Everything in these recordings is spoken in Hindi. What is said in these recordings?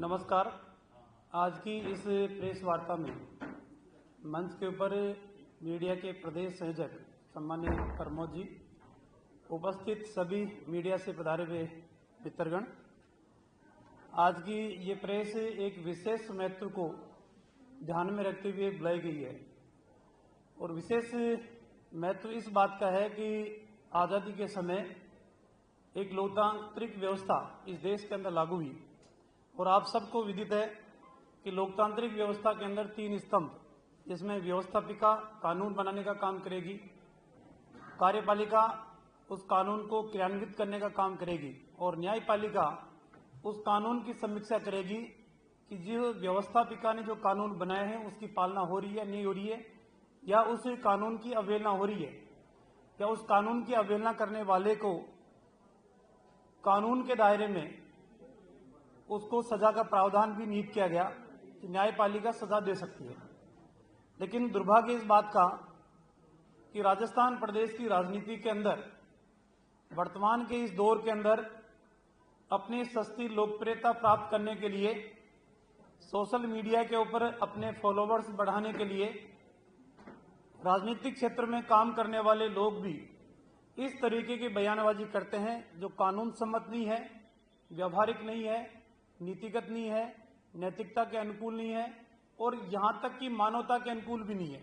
नमस्कार। आज की इस प्रेस वार्ता में मंच के ऊपर मीडिया के प्रदेश संयोजक सम्मान्य प्रमोद जी, उपस्थित सभी मीडिया से पधारे हुए मित्रगण, आज की ये प्रेस एक विशेष महत्व को ध्यान में रखते हुए बुलाई गई है और विशेष महत्व इस बात का है कि आज़ादी के समय एक लोकतांत्रिक व्यवस्था इस देश के अंदर लागू हुई और आप सबको विदित है कि लोकतांत्रिक व्यवस्था के अंदर 3 स्तंभ, जिसमें व्यवस्थापिका कानून बनाने का काम करेगी, कार्यपालिका उस कानून को क्रियान्वित करने का काम करेगी और न्यायपालिका उस कानून की समीक्षा करेगी कि जो व्यवस्थापिका ने जो कानून बनाए हैं उसकी पालना हो रही है, नहीं हो रही है, या उस कानून की अवहेलना हो रही है, या उस कानून की अवहेलना करने वाले को कानून के दायरे में उसको सजा का प्रावधान भी निहित किया गया कि न्यायपालिका सजा दे सकती है। लेकिन दुर्भाग्य इस बात का कि राजस्थान प्रदेश की राजनीति के अंदर वर्तमान के इस दौर के अंदर अपनी सस्ती लोकप्रियता प्राप्त करने के लिए, सोशल मीडिया के ऊपर अपने फॉलोवर्स बढ़ाने के लिए राजनीतिक क्षेत्र में काम करने वाले लोग भी इस तरीके की बयानबाजी करते हैं जो कानून सम्मत नहीं है, व्यवहारिक नहीं है, नीतिगत नहीं है, नैतिकता के अनुकूल नहीं है और यहां तक कि मानवता के अनुकूल भी नहीं है।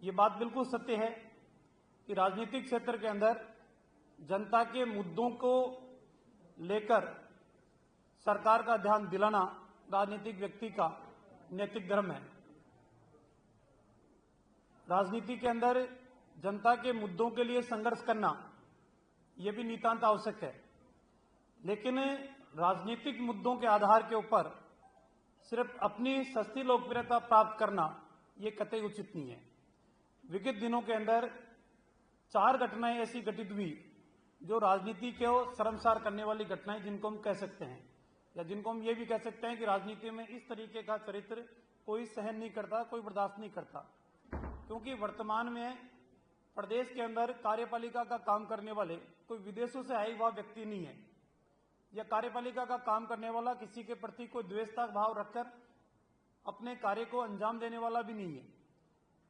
ये बात बिल्कुल सत्य है कि राजनीतिक क्षेत्र के अंदर जनता के मुद्दों को लेकर सरकार का ध्यान दिलाना राजनीतिक व्यक्ति का नैतिक धर्म है। राजनीति के अंदर जनता के मुद्दों के लिए संघर्ष करना यह भी नितांत आवश्यक है, लेकिन राजनीतिक मुद्दों के आधार के ऊपर सिर्फ अपनी सस्ती लोकप्रियता प्राप्त करना यह कतई उचित नहीं है। विगत दिनों के अंदर 4 घटनाएं ऐसी घटित हुई जो राजनीति को शर्मसार करने वाली घटनाएं, जिनको हम कह सकते हैं, या जिनको हम ये भी कह सकते हैं कि राजनीति में इस तरीके का चरित्र कोई सहन नहीं करता, कोई बर्दाश्त नहीं करता। क्योंकि वर्तमान में प्रदेश के अंदर कार्यपालिका का काम करने वाले कोई विदेशों से आए हुआ व्यक्ति नहीं है, या कार्यपालिका का काम करने वाला किसी के प्रति कोई द्वेषता भाव रखकर अपने कार्य को अंजाम देने वाला भी नहीं है।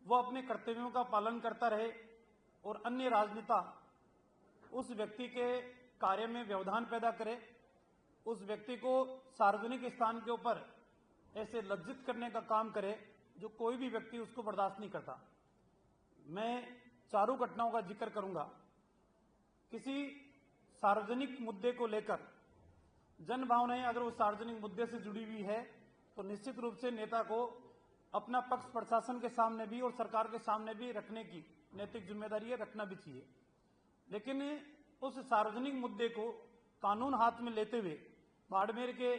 वह अपने कर्तव्यों का पालन करता रहे और अन्य राजनेता उस व्यक्ति के कार्य में व्यवधान पैदा करे, उस व्यक्ति को सार्वजनिक स्थान के ऊपर ऐसे लज्जित करने का काम करे जो कोई भी व्यक्ति उसको बर्दाश्त नहीं करता। मैं चारों घटनाओं का जिक्र करूंगा। किसी सार्वजनिक मुद्दे को लेकर जन भावनाएं अगर उस सार्वजनिक मुद्दे से जुड़ी हुई है तो निश्चित रूप से नेता को अपना पक्ष प्रशासन के सामने भी और सरकार के सामने भी रखने की नैतिक जिम्मेदारी है, रखना भी चाहिए। लेकिन उस सार्वजनिक मुद्दे को कानून हाथ में लेते हुए बाड़मेर के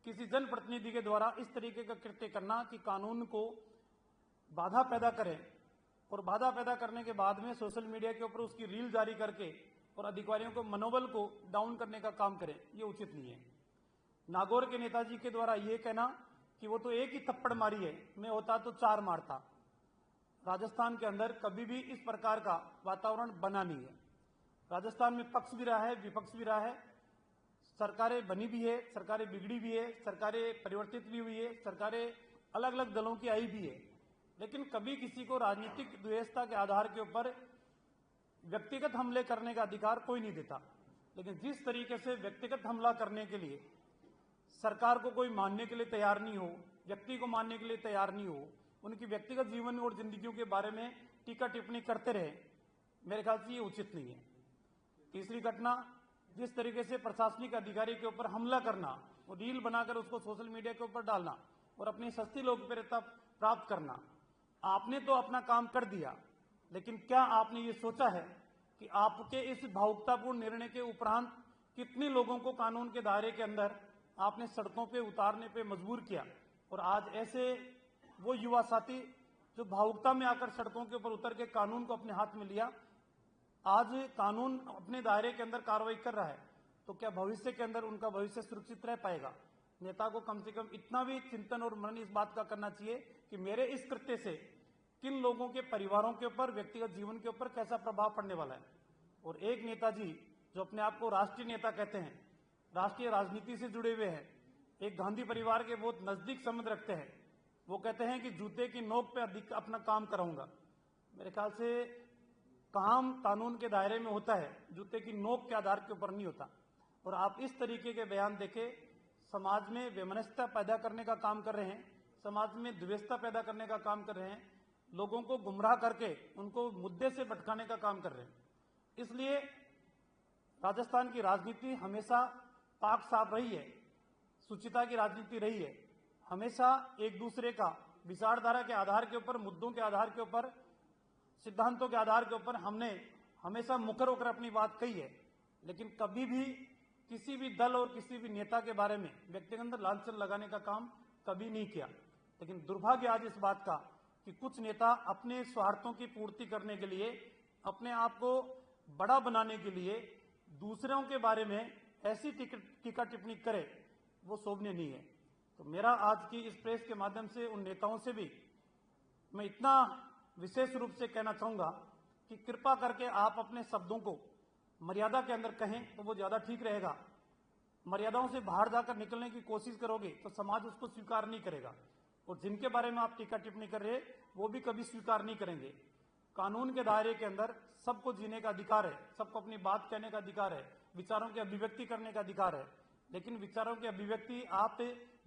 किसी जनप्रतिनिधि के द्वारा इस तरीके का कृत्य करना कि कानून को बाधा पैदा करे और बाधा पैदा करने के बाद में सोशल मीडिया के ऊपर उसकी रील जारी करके और अधिकारियों को मनोबल को डाउन करने का काम करें, ये उचित नहीं है। नागौर के नेताजी के द्वारा ये कहना कि वो तो एक ही थप्पड़ मारी है, मैं होता तो 4 मारता। राजस्थान के अंदर कभी भी इस प्रकार का वातावरण बना नहीं है। राजस्थान में पक्ष भी रहा है, विपक्ष भी रहा है, सरकारें बनी भी है, सरकारें बिगड़ी भी है, सरकारें परिवर्तित भी हुई है, सरकारें अलग अलग दलों की आई भी है, लेकिन कभी किसी को राजनीतिक द्वेषता के आधार के ऊपर व्यक्तिगत हमले करने का अधिकार कोई नहीं देता। लेकिन जिस तरीके से व्यक्तिगत हमला करने के लिए सरकार को कोई मानने के लिए तैयार नहीं हो, व्यक्ति को मानने के लिए तैयार नहीं हो, उनकी व्यक्तिगत जीवन और जिंदगियों के बारे में टीका टिप्पणी करते रहे, मेरे ख्याल से ये उचित नहीं है। तीसरी घटना, जिस तरीके से प्रशासनिक अधिकारी के ऊपर हमला करना और रील बनाकर उसको सोशल मीडिया के ऊपर डालना और अपनी सस्ती लोकप्रियता प्राप्त करना। आपने तो अपना काम कर दिया, लेकिन क्या आपने ये सोचा है कि आपके इस भावुकतापूर्ण निर्णय के उपरांत कितने लोगों को कानून के दायरे के अंदर आपने सड़कों पे उतारने पे मजबूर किया? और आज ऐसे वो युवा साथी जो भावुकता में आकर सड़कों के ऊपर उतर के कानून को अपने हाथ में लिया, आज कानून अपने दायरे के अंदर कार्रवाई कर रहा है, तो क्या भविष्य के अंदर उनका भविष्य सुरक्षित रह पाएगा? नेता को कम से कम इतना भी चिंतन और मनन इस बात का करना चाहिए कि मेरे इस कृत्य से किन लोगों के परिवारों के ऊपर, व्यक्तिगत जीवन के ऊपर कैसा प्रभाव पड़ने वाला है। और एक नेताजी जो अपने आप को राष्ट्रीय नेता कहते हैं, राष्ट्रीय राजनीति से जुड़े हुए हैं, एक गांधी परिवार के बहुत नजदीक संबंध रखते हैं। वो कहते हैं कि जूते की नोक पे अधिक अपना काम कराऊंगा। मेरे ख्याल से काम कानून के दायरे में होता है, जूते की नोक के आधार के ऊपर नहीं होता। और आप इस तरीके के बयान देके समाज में वैमनस्यता पैदा करने का काम कर रहे हैं, समाज में द्वेषता पैदा करने का काम कर रहे हैं, लोगों को गुमराह करके उनको मुद्दे से भटकाने का काम कर रहे हैं। इसलिए राजस्थान की राजनीति हमेशा पाक साफ रही है, सुचिता की राजनीति रही है। हमेशा एक दूसरे का विचारधारा के आधार के ऊपर, मुद्दों के आधार के ऊपर, सिद्धांतों के आधार के ऊपर हमने हमेशा मुखर होकर अपनी बात कही है। लेकिन कभी भी किसी भी दल और किसी भी नेता के बारे में व्यक्तिगत लांछन लगाने का काम कभी नहीं किया। लेकिन दुर्भाग्य आज इस बात का कि कुछ नेता अपने स्वार्थों की पूर्ति करने के लिए, अपने आप को बड़ा बनाने के लिए दूसरों के बारे में ऐसी टीका टिप्पणी करे, वो शोभनीय नहीं है। तो मेरा आज की इस प्रेस के माध्यम से उन नेताओं से भी मैं इतना विशेष रूप से कहना चाहूंगा कि कृपा करके आप अपने शब्दों को मर्यादा के अंदर कहें तो वो ज्यादा ठीक रहेगा। मर्यादाओं से बाहर जाकर निकलने की कोशिश करोगे तो समाज उसको स्वीकार नहीं करेगा, और जिनके बारे में आप टीका टिप्पणी कर रहे हैं वो भी कभी स्वीकार नहीं करेंगे। कानून के दायरे के अंदर सबको जीने का अधिकार है, सबको अपनी बात कहने का अधिकार है, विचारों की अभिव्यक्ति करने का अधिकार है। लेकिन विचारों की अभिव्यक्ति आप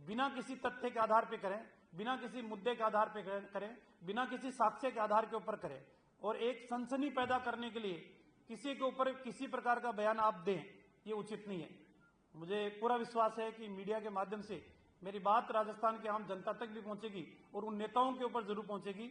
बिना किसी तथ्य के आधार पर करें, बिना किसी मुद्दे के आधार पर करें, बिना किसी साक्ष्य के आधार के ऊपर करें, और एक सनसनी पैदा करने के लिए किसी के ऊपर किसी प्रकार का बयान आप दें, ये उचित नहीं है। मुझे पूरा विश्वास है कि मीडिया के माध्यम से मेरी बात राजस्थान के आम जनता तक भी पहुंचेगी और उन नेताओं के ऊपर जरूर पहुंचेगी